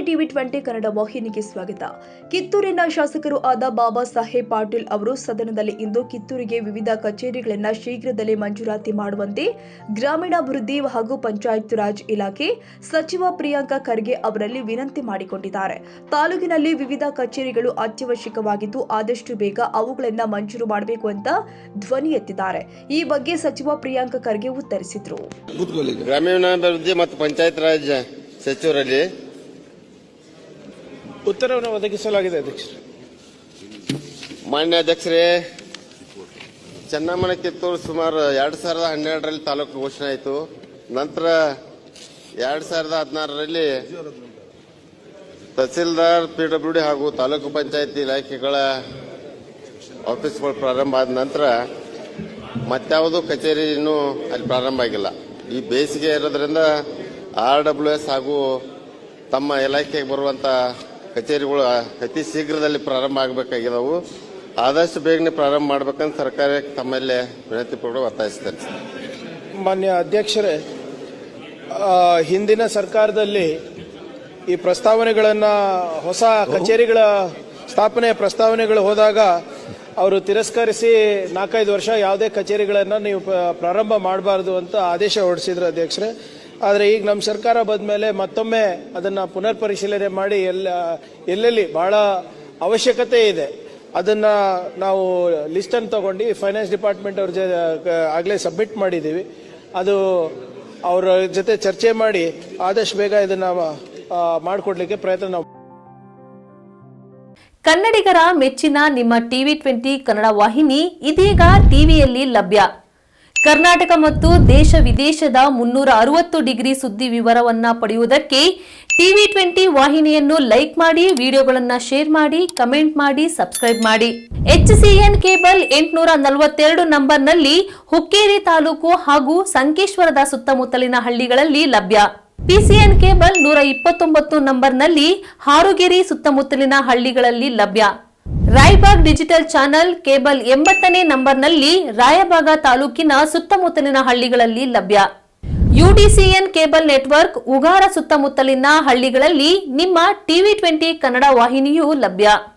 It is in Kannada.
ಟಿವಿ 20 ಕನ್ನಡ ವಾಹಿನಿಗೆ ಸ್ವಾಗತ. ಕಿತ್ತೂರಿನ ಶಾಸಕರು ಆದ ಬಾಬಾ ಸಾಹೇಬ್ ಪಾಟೀಲ್ ಅವರು ಸದನದಲ್ಲಿ ಇಂದು ಕಿತ್ತೂರಿಗೆ ವಿವಿಧ ಕಚೇರಿಗಳನ್ನು ಶೀಘ್ರದಲ್ಲೇ ಮಂಜೂರಾತಿ ಮಾಡುವಂತೆ ಗ್ರಾಮೀಣಾಭಿವೃದ್ಧಿ ಹಾಗೂ ಪಂಚಾಯತ್ ರಾಜ್ ಇಲಾಖೆ ಸಚಿವ ಪ್ರಿಯಾಂಕ ಖರ್ಗೆ ಅವರಲ್ಲಿ ವಿನಂತಿ ಮಾಡಿಕೊಂಡಿದ್ದಾರೆ. ತಾಲೂಕಿನಲ್ಲಿ ವಿವಿಧ ಕಚೇರಿಗಳು ಅತ್ಯವಶ್ಯಕವಾಗಿದ್ದು ಆದಷ್ಟು ಬೇಗ ಅವುಗಳನ್ನು ಮಂಜೂರು ಮಾಡಬೇಕು ಅಂತ ಧ್ವನಿ ಎತ್ತಿದ್ದಾರೆ. ಈ ಬಗ್ಗೆ ಸಚಿವ ಪ್ರಿಯಾಂಕ ಖರ್ಗೆ ಉತ್ತರಿಸಿದರು. ಗ್ರಾಮೀಣಾಭಿವೃದ್ಧಿ ಮತ್ತು ಪಂಚಾಯತ್ ರಾಜ್ ಸಚಿವರಲ್ಲಿ ಉತ್ತರವನ್ನು ಒದಗಿಸಲಾಗಿದೆ. ಅಧ್ಯಕ್ಷರೇ, ಮಾನ್ಯ ಅಧ್ಯಕ್ಷರೇ, ಚೆನ್ನಮ್ಮನ ಕಿತ್ತೂರು ಸುಮಾರು 2012ರಲ್ಲಿ ತಾಲೂಕು ಘೋಷಣೆ ಆಯಿತು. ನಂತರ 2016ರಲ್ಲಿ ತಹಸೀಲ್ದಾರ್, ಪಿಡಬ್ಲ್ಯೂಡಿ ಹಾಗೂ ತಾಲೂಕು ಪಂಚಾಯತ್ ಇಲಾಖೆಗಳ ಆಫೀಸ್ಗಳು ಪ್ರಾರಂಭ ಆದ ನಂತರ ಮತ್ಯಾವುದೂ ಕಚೇರಿ ಇನ್ನೂ ಅಲ್ಲಿ ಪ್ರಾರಂಭ ಆಗಿಲ್ಲ. ಈ ಬೇಸಿಗೆ ಇರೋದ್ರಿಂದ RWS ಹಾಗೂ ತಮ್ಮ ಇಲಾಖೆಗೆ ಬರುವಂತ ಕಚೇರಿಗಳು ಅತಿ ಶೀಘ್ರದಲ್ಲಿ ಪ್ರಾರಂಭ ಆಗಬೇಕಾಗಿದ್ದವು. ಆದಷ್ಟು ಬೇಗನೆ ಪ್ರಾರಂಭ ಮಾಡಬೇಕಂತ ಸರ್ಕಾರಕ್ಕೆ ತಮ್ಮಲ್ಲೇ ವಿನಂತಿ ಪೂರ್ವಕ ಒತ್ತಾಯಿಸುತ್ತೇನೆ. ಮಾನ್ಯ ಅಧ್ಯಕ್ಷರೇ, ಹಿಂದಿನ ಸರ್ಕಾರದಲ್ಲಿ ಈ ಪ್ರಸ್ತಾವನೆಗಳನ್ನು, ಹೊಸ ಕಚೇರಿಗಳ ಸ್ಥಾಪನೆಯ ಪ್ರಸ್ತಾವನೆಗಳು ಹೋದಾಗ ಅವರು ತಿರಸ್ಕರಿಸಿ 4-5 ವರ್ಷ ಯಾವುದೇ ಕಚೇರಿಗಳನ್ನು ನೀವು ಪ್ರಾರಂಭ ಮಾಡಬಾರ್ದು ಅಂತ ಆದೇಶ ಹೊರಡಿಸಿದ್ರು ಅಧ್ಯಕ್ಷರೇ. ಆದರೆ ಈಗ ನಮ್ಮ ಸರ್ಕಾರ ಬಂದ ಮೇಲೆ ಮತ್ತೊಮ್ಮೆ ಅದನ್ನು ಪುನರ್ ಪರಿಶೀಲನೆ ಮಾಡಿ ಎಲ್ಲೆಲ್ಲಿ ಬಹಳ ಅವಶ್ಯಕತೆ ಇದೆ ಅದನ್ನು ನಾವು ಲಿಸ್ಟನ್ನು ತಗೊಂಡು ಫೈನಾನ್ಸ್ ಡಿಪಾರ್ಟ್ಮೆಂಟ್ ಅವ್ರ ಆಗಲೇ ಸಬ್ಮಿಟ್ ಮಾಡಿದ್ದೀವಿ. ಅದು ಅವರ ಜೊತೆ ಚರ್ಚೆ ಮಾಡಿ ಆದಷ್ಟು ಬೇಗ ಇದನ್ನು ಮಾಡಿಕೊಡ್ಲಿಕ್ಕೆ ಪ್ರಯತ್ನ ನಾವು. ಕನ್ನಡಿಗರ ಮೆಚ್ಚಿನ ನಿಮ್ಮ ಟಿವಿ 20 ಕನ್ನಡ ವಾಹಿನಿ ಇದೀಗ ಟಿವಿಯಲ್ಲಿ ಲಭ್ಯ. ಕರ್ನಾಟಕ ಮತ್ತು ದೇಶ ವಿದೇಶದ 360 ಡಿಗ್ರಿ ಸುದ್ದಿ ವಿವರವನ್ನ ಪಡೆಯುವುದಕ್ಕೆ ಟಿವಿ 20 ವಾಹಿನಿಯನ್ನು ಲೈಕ್ ಮಾಡಿ, ವಿಡಿಯೋಗಳನ್ನು ಶೇರ್ ಮಾಡಿ, ಕಮೆಂಟ್ ಮಾಡಿ, ಸಬ್ಸ್ಕ್ರೈಬ್ ಮಾಡಿ. HCN ಕೇಬಲ್ 842 ನಂಬರ್ನಲ್ಲಿ ಹುಕ್ಕೇರಿ ತಾಲೂಕು ಹಾಗೂ ಸಂಕೇಶ್ವರದ ಸುತ್ತಮುತ್ತಲಿನ ಹಳ್ಳಿಗಳಲ್ಲಿ ಲಭ್ಯ. PCN ಕೇಬಲ್ 129 ನಂಬರ್ನಲ್ಲಿ ಹಾರುಗೆರೆ ಸುತ್ತಮುತ್ತಲಿನ ಹಳ್ಳಿಗಳಲ್ಲಿ ಲಭ್ಯ. ರಾಯಬಾಗ್ ಡಿಜಿಟಲ್ ಚಾನೆಲ್ ಕೇಬಲ್ 80ನೇ ನಂಬರ್ನಲ್ಲಿ ರಾಯಬಾಗ ತಾಲೂಕಿನ ಸುತ್ತಮುತ್ತಲಿನ ಹಳ್ಳಿಗಳಲ್ಲಿ ಲಭ್ಯ. UDCN ಕೇಬಲ್ ನೆಟ್ವರ್ಕ್ ಉಗಾರ ಸುತ್ತಮುತ್ತಲಿನ ಹಳ್ಳಿಗಳಲ್ಲಿ ನಿಮ್ಮ ಟಿವಿ 20 ಕನ್ನಡ ವಾಹಿನಿಯೂ ಲಭ್ಯ.